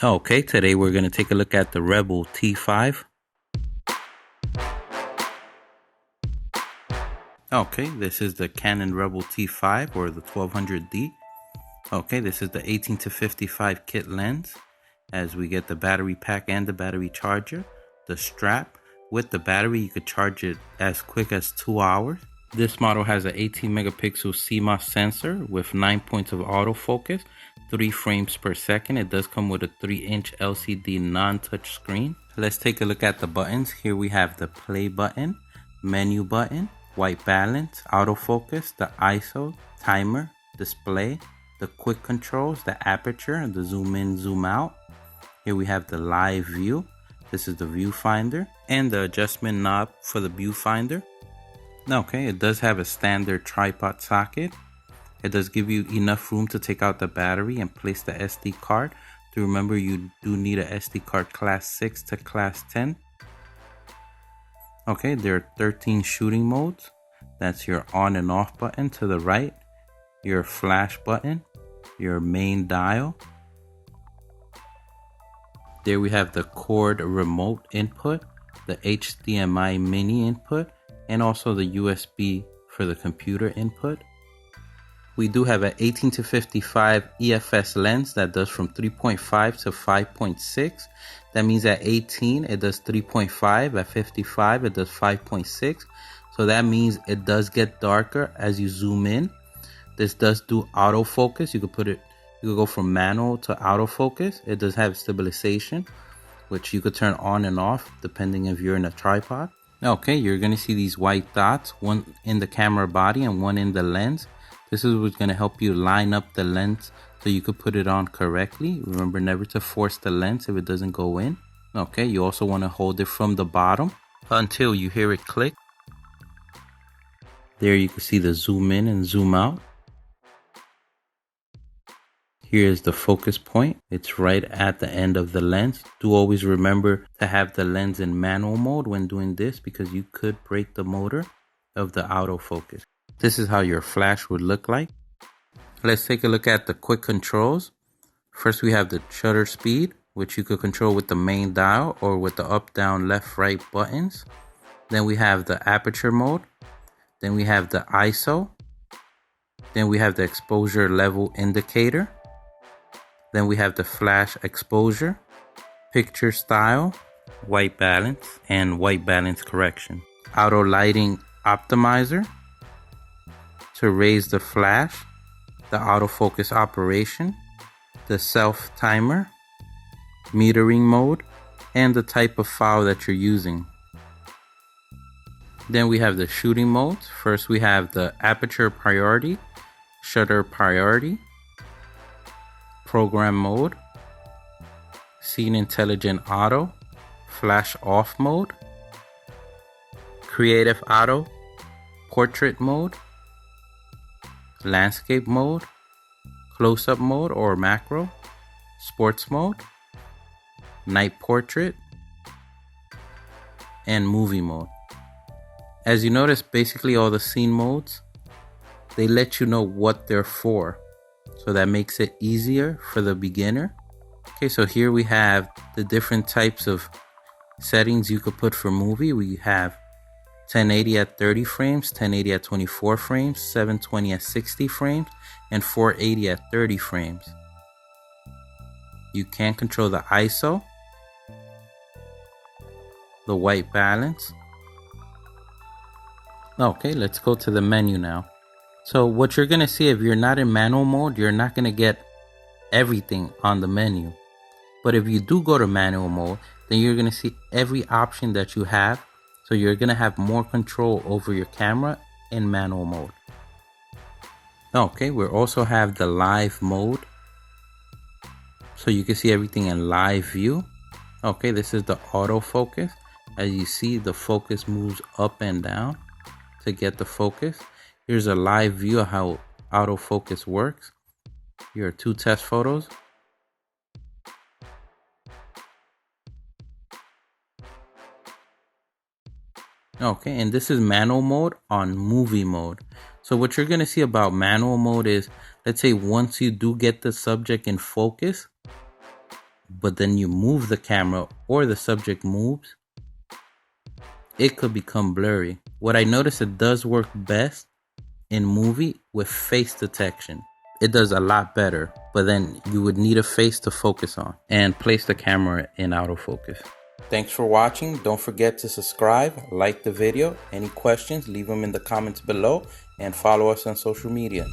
Okay, today we're going to take a look at the Rebel T5. Okay, this is the Canon Rebel T5 or the 1200D. Okay, this is the 18-55 kit lens, as we get the battery pack and the battery charger. The strap with the battery, you could charge it as quick as 2 hours. This model has an 18 megapixel CMOS sensor with 9 points of autofocus, 3 frames per second. It does come with a 3-inch LCD non-touch screen. Let's take a look at the buttons. Here we have the play button, menu button, white balance, autofocus, the ISO, timer, display, the quick controls, the aperture, the zoom in, zoom out. Here we have the live view. This is the viewfinder and the adjustment knob for the viewfinder. Okay, it does have a standard tripod socket. It does give you enough room to take out the battery and place the SD card. To remember, you do need a SD card class 6 to class 10. Okay, there are 13 shooting modes. That's your on and off button to the right, your flash button, your main dial. There we have the cord remote input, the HDMI mini input, and also the USB for the computer input. We do have an 18-55 EFS lens that does from 3.5 to 5.6. That means at 18 it does 3.5, at 55 it does 5.6. So that means it does get darker as you zoom in. This does do autofocus. You could go from manual to autofocus. It does have stabilization, which you could turn on and off depending if you're in a tripod. Okay, you're going to see these white dots, one in the camera body and one in the lens. This is what's going to help you line up the lens so you could put it on correctly. Remember never to force the lens if it doesn't go in. Okay, you also want to hold it from the bottom until you hear it click. There you can see the zoom in and zoom out. Here is the focus point. It's right at the end of the lens. Do always remember to have the lens in manual mode when doing this, because you could break the motor of the autofocus. This is how your flash would look like. Let's take a look at the quick controls. First we have the shutter speed, which you could control with the main dial or with the up, down, left, right buttons. Then we have the aperture mode. Then we have the ISO. Then we have the exposure level indicator. Then we have the flash exposure, picture style, white balance, and white balance correction. Auto lighting optimizer to raise the flash, the autofocus operation, the self timer, metering mode, and the type of file that you're using. Then we have the shooting modes. First we have the aperture priority, shutter priority, program mode, scene intelligent auto, flash off mode, creative auto, portrait mode, landscape mode, close-up mode or macro, sports mode, night portrait, and movie mode. As you notice, basically all the scene modes, they let you know what they're for. So that makes it easier for the beginner. Okay, so here we have the different types of settings you could put for movie. We have 1080 at 30 frames, 1080 at 24 frames, 720 at 60 frames, and 480 at 30 frames. You can control the ISO, the white balance. Okay, let's go to the menu now. So what you're going to see, if you're not in manual mode, you're not going to get everything on the menu. But if you do go to manual mode, then you're going to see every option that you have. So you're going to have more control over your camera in manual mode. Okay, we also have the live mode. So you can see everything in live view. Okay, this is the autofocus. As you see, the focus moves up and down to get the focus. Here's a live view of how autofocus works. Here are 2 test photos. Okay, and this is manual mode on movie mode. So what you're going to see about manual mode is, let's say once you do get the subject in focus, but then you move the camera or the subject moves, it could become blurry. What I noticed, it does work best in movie with face detection. It does a lot better, but then you would need a face to focus on and place the camera in autofocus. Thanks for watching. Don't forget to subscribe, like the video. Any questions, leave them in the comments below, and follow us on social media.